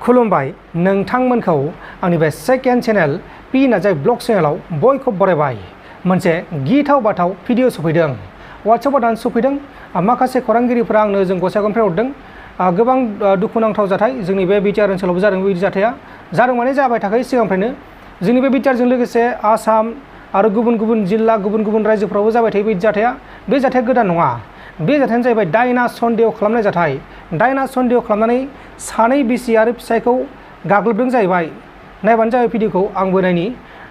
खुलुमबाय नोंथांमोनखौ आंनि बे second channel पि Narzary blog चेनेलाव बयखौ बरायबाय मोनसे गिथाव बाथाव भिडिअ सफैदों वाट्सएपआव दान सफैदों माखासे खौरांगिरिफोरा आंनो जों गसाइगावनिफ्राय हरदों गोबां दुखुनांथाव जाथाय जोंनि बे बिटिआर ओनसोलावबो जादों बेबायदि जाथाया जादों माने जाबाय थाखायो सिगांनिफ्रायनो जोंनि बे बिटिआरजों लोगोसे आसाम आरो गुबुन गुबुन जिल्ला गुबुन गुबुन रायजोफ्रावबो जाबाय थायो बेबायदि जाथाया बे जाथाया गोदान नङा बे जाथायानो जाहैबाय दायना सन्देह खालामनाय जाथाय दायना सन्देह खालामनानै सानै बिसि आरो फिसायखौ गाग्लोबदों जाहैबाय नायबानो जाबाय भिडिअखौ आंबो नायनि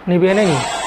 नैबे नायनि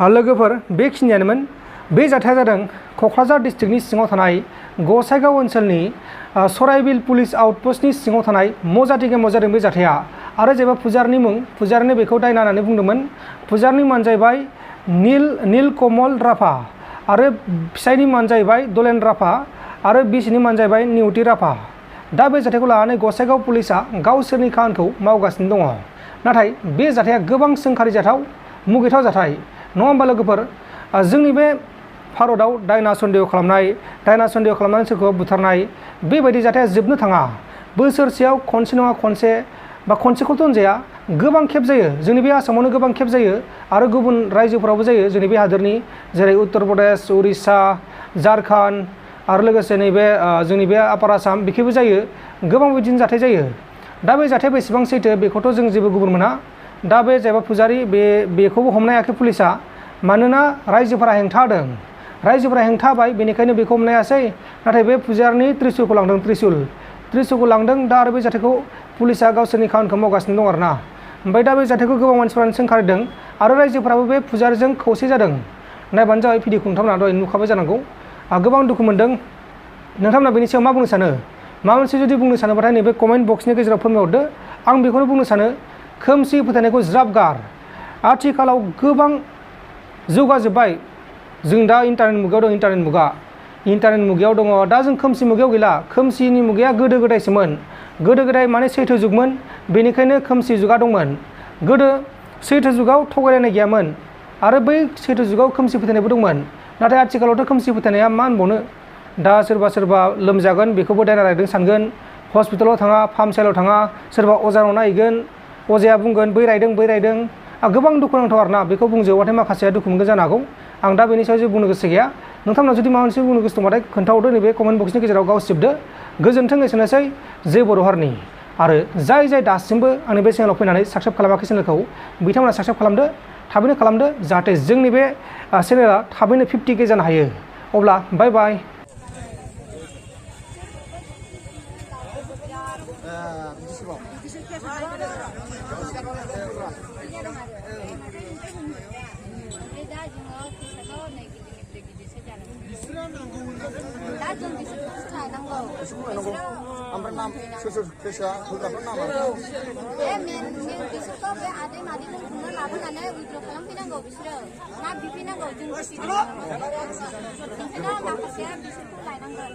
लोगोफोर बेखिनियानोमोन बे जाथाया जादों क'क्राझार डिस्ट्रिक्टनि सिङाव थानाय गसाइगाव ओनसोलनि सराइबिल पुलिस आउटपस्टनि सिङाव थानाय मजाथि गेमाव जादों बे जाथाया आरो जेबा फुजारनि मुं फुजारनि बेखौ दायना होननानै बुंदोंमोन फुजारनि मुङानो जाहैबाय नीलकमल राभा आरो फिसायनि मुङानो जाहैबाय दलेन राभा आरो बिसिनि मुङानो जाहैबाय निउति राभा दा बे जाथायखौ लानानै गसाइगाव पुलिसा गावसोरनि खामानिखौ मावगासिनो दङ नाथाय बे जाथाया गोबां सोंखारिजाथाव मुगैथाव जाथाय नङा होमबा लोगोफोर जोंनि बे भारतआव दायना सन्देह खालामनानै सोरखौबा बुथारनाय बेबायदि जाथाया जोबनो थाङा बोसोरसेयाव खनसे नङा खनसे बा खनसेखौथ' होनजाया गोबां खेब जायो जोंनि बे आसामावनो गोबां खेब जायो आरो गुबुन रायजोफोरावबो जायो जोंनि बे हादोरनि जेरै उत्तर प्रदेश उरिष्या झारखन्ड आरो लोगोसे नैबे जोंनि बे आपार आसाम बेखैबो जायो गोबां बिदिनो जाथाय जायो दा बे जाथाया बेसेबां सैथो बेखौथ' जों जेबो गुबुन मोना दा बे जायबा फुजारि बेखौबो हमनो हायाखै पुलिसा मानोना रायजोफोरा हेंथा होदों रायजोफोरा हेंथा होबाय बेनिखायनो बेखौ हमनो हायासै नाथाय बे फुजारिनि त्रिशुलखौ लांदों त्रिशुलखौ लांदों दा आरो बे जाथायखौ पुलिसा गावसोरनि खामानिखौ मावगासिनो दं आरोना ओमफ्राय दा बे जाथायखौ गोबां मानसिफोरानो सोंखारिदों आरो रायजोफोराबो बे फुजारिजों खौसे जादों नायबानो जाबाय भिडिअखौ नोंथांमोना दहाय नुखाबाय जानांगौ गोबां दुखु मोनदों नोंथांमोना बेनि सायाव मा बुंनो सानो माबा मोनसे जुदि बुंनो सानोबाथाय नैबे कमेन्ट बक्सनि गेजेराव फोरमायहरदो आं बेखौनो बुंनो सानो खोमसि फोथायनायखौ ज्राब गार आथिखालाव गोबां जौगाजोब्बाय जों दा इन्टारनेट मुगायाव दं इन्टारनेट मुगायाव दङ दा जों खोमसि मुगायाव गैला खोमसिनि मुगाया गोदो गोदायसोमोन गोदो गोदाय माने सैथो जुगमोन बेनिखायनो खोमसि जुगा दंमोन गोदो सैथो जुगाव थगायलायनाय गैयामोन आरो बै सैथो जुगाव खोमसि फोथायनायबो दंमोन नाथाय आथिखालावथ' खोमसि फोथायनाया मा होनबावनो दा सोरबा लोमजागोन बेखौबो दायना रायदों सानगोन हस्पिटालाव थाङा फाहामसालियाव थाङा सोरबा अजानाव नायहैगोन अजाया बुंगोन बै रायदों गोबां दुखुनांथाव आरोना बेखौ बुंजोबाथाय माखासेया दुखु मोनगोन जानो हागौ आं दा बेनि सायाव जेबो बुंनो गोसो गैया नोंथांमोना जुदि माबा मोनसे बुंनो गोसो दंबाथाय खोन्थाहरदो नैबे कमेन्ट बक्सनि गेजेराव गावसिबदो गोजोन्थों एसेनोसै जै बर' हारिनि आरो जाय दासिमबो आंनि बे चेनेलाव फैनानै साबस्क्राइब खालामाखै चेनेलखौ बिथांमोना साबस्क्राइब खालामदो थाबैनो खालामदो जाहाथे जोंनि बे चेनेला थाबैनो 50K जानो हायो अब्ला बाय बाय ओमफ्राय नाम सोर फैसा होग्राफोर नामा बिसोरखौ बे आदै मादैजों खुंनो लाबोनानै उइद्र' खालामफैनांगौ बिसोरो ना बिफैनांगौ जों बिसोरनो माखासेया बिसोरखौ लायनांगोन